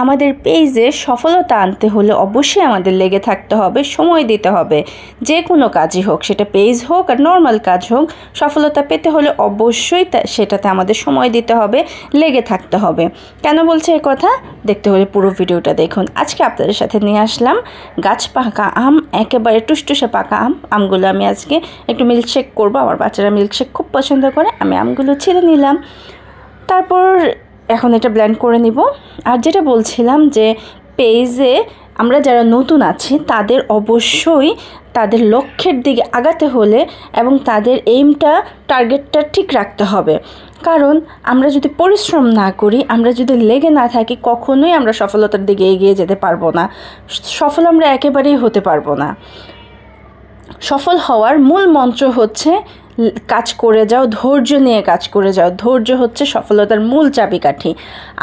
আমাদের পেজে সফলতা আনতে হলে অবশ্যই আমাদের লেগে থাকতে হবে, সময় দিতে হবে। যে কোনো কাজই হোক, সেটা পেজ হোক আর নর্মাল কাজ হোক, সফলতা পেতে হলে অবশ্যই সেটাতে আমাদের সময় দিতে হবে, লেগে থাকতে হবে। কেন বলছে এই কথা? দেখতে হলে পুরো ভিডিওটা দেখুন। আজকে আপনাদের সাথে নিয়ে আসলাম গাছ পাকা আম, একেবারে টুসটুসে পাকা আমগুলো আমি আজকে একটু মিল্কশেক করব। আমার বাচ্চারা মিল্কশেক খুব পছন্দ করে। আমি আমগুলো ছিঁড়ে নিলাম, তারপর এখন এটা ব্লেন্ড করে নিব। আর যেটা বলছিলাম যে পেজে আমরা যারা নতুন আছি তাদের অবশ্যই তাদের লক্ষ্যের দিকে আগাতে হলে এবং তাদের এইমটা, টার্গেটটা ঠিক রাখতে হবে। কারণ আমরা যদি পরিশ্রম না করি, আমরা যদি লেগে না থাকি, কখনোই আমরা সফলতার দিকে এগিয়ে যেতে পারবো না। সফল আমরা একেবারেই হতে পারবো না। সফল হওয়ার মূল মন্ত্র হচ্ছে কাজ করে যাও, ধৈর্য নিয়ে কাজ করে যাও। ধৈর্য হচ্ছে সফলতার মূল চাবিকাঠি।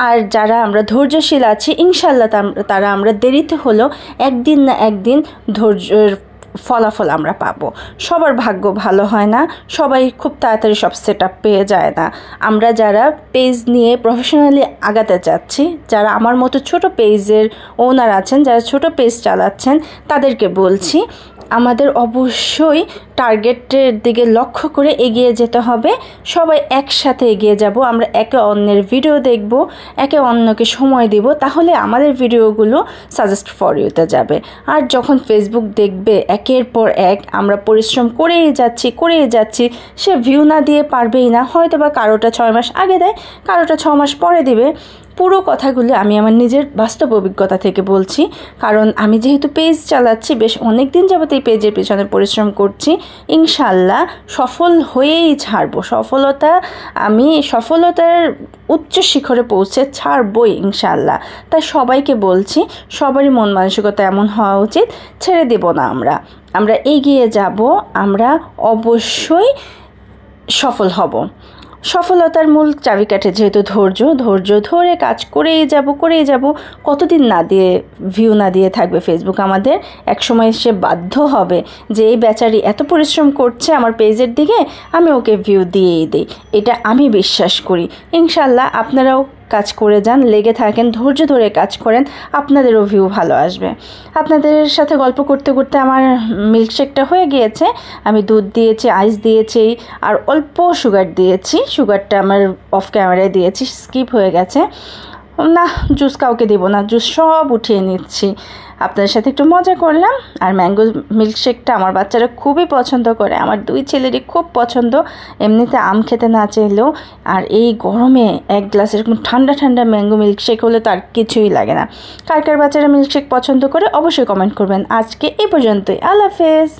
আর যারা আমরা ধৈর্যশীল আছি, ইনশাল্লাহ তারা আমরা দেরিতে হলেও একদিন না একদিন ধৈর্যের ফলাফল আমরা পাবো। সবার ভাগ্য ভালো হয় না, সবাই খুব তাড়াতাড়ি সব সেট আপ পেয়ে যায় না। আমরা যারা পেজ নিয়ে প্রফেশনালি আগাতে চাচ্ছি, যারা আমার মতো ছোট পেজের ওনার আছেন, যারা ছোট পেজ চালাচ্ছেন, তাদেরকে বলছি আমাদের অবশ্যই টার্গেটের দিকে লক্ষ্য করে এগিয়ে যেতে হবে। সবাই একসাথে এগিয়ে যাব। আমরা একে অন্যের ভিডিও দেখব, একে অন্যকে সময় দেব, তাহলে আমাদের ভিডিওগুলো সাজেস্ট ফর ইউতে যাবে। আর যখন ফেসবুক দেখবে একের পর এক আমরা পরিশ্রম করেই যাচ্ছি, সে ভিউ না দিয়ে পারবেই না। হয়তো বা কারোটা 6 মাস আগে দেয়, কারোটা 6 মাস পরে দিবে। পুরো কথাগুলো আমি আমার নিজের বাস্তব অভিজ্ঞতা থেকে বলছি। কারণ আমি যেহেতু পেজ চালাচ্ছি, বেশ অনেক দিন যাবত এই পেজের পিছনে পরিশ্রম করছি। ইনশাল্লাহ সফল হয়েই ছাড়বো। আমি সফলতার উচ্চ শিখরে পৌঁছে ছাড়বই ইনশাল্লাহ। তাই সবাইকে বলছি, সবারই মন মানসিকতা এমন হওয়া উচিত, ছেড়ে দেব না। আমরা এগিয়ে যাব, আমরা অবশ্যই সফল হব। সফলতার মূল চাবিকাঠি যেহেতু ধৈর্য ধরে কাজ করেই যাব। কতদিন ভিউ না দিয়ে থাকবে ফেসবুক আমাদের? একসময় সে বাধ্য হবে যে এই বেচারি এত পরিশ্রম করছে আমার পেজের দিকে, আমি ওকে ভিউ দিয়েই দিই। এটা আমি বিশ্বাস করি। ইনশাল্লাহ আপনারাও কাজ করে যান, লেগে থাকেন, ধৈর্য ধরে কাজ করেন, আপনাদেরও ভিউ ভালো আসবে। আপনাদের সাথে গল্প করতে করতে আমার মিল্কশেকটা হয়ে গিয়েছে। আমি দুধ দিয়েছি, আইস দিয়েছি, আর অল্প সুগার দিয়েছি। সুগারটা আমার অফ ক্যামেরায় দিয়েছি, স্কিপ হয়ে গেছে। না, জুস কাউকে দেবো না, জুস সব উঠিয়ে নিচ্ছি। আপনাদের সাথে একটু মজা করলাম। আর ম্যাঙ্গো মিল্কশেকটা আমার বাচ্চারা খুবই পছন্দ করে, আমার 2 ছেলেরই খুব পছন্দ। এমনিতে আম খেতে না চাইলেও, আর এই গরমে এক গ্লাস এরকম ঠান্ডা ম্যাঙ্গো মিল্কশেক হলে তার কিছুই লাগে না। কার বাচ্চারা মিল্কশেক পছন্দ করে অবশ্যই কমেন্ট করবেন। আজকে এই পর্যন্তই। আল্লাহ হাফেজ।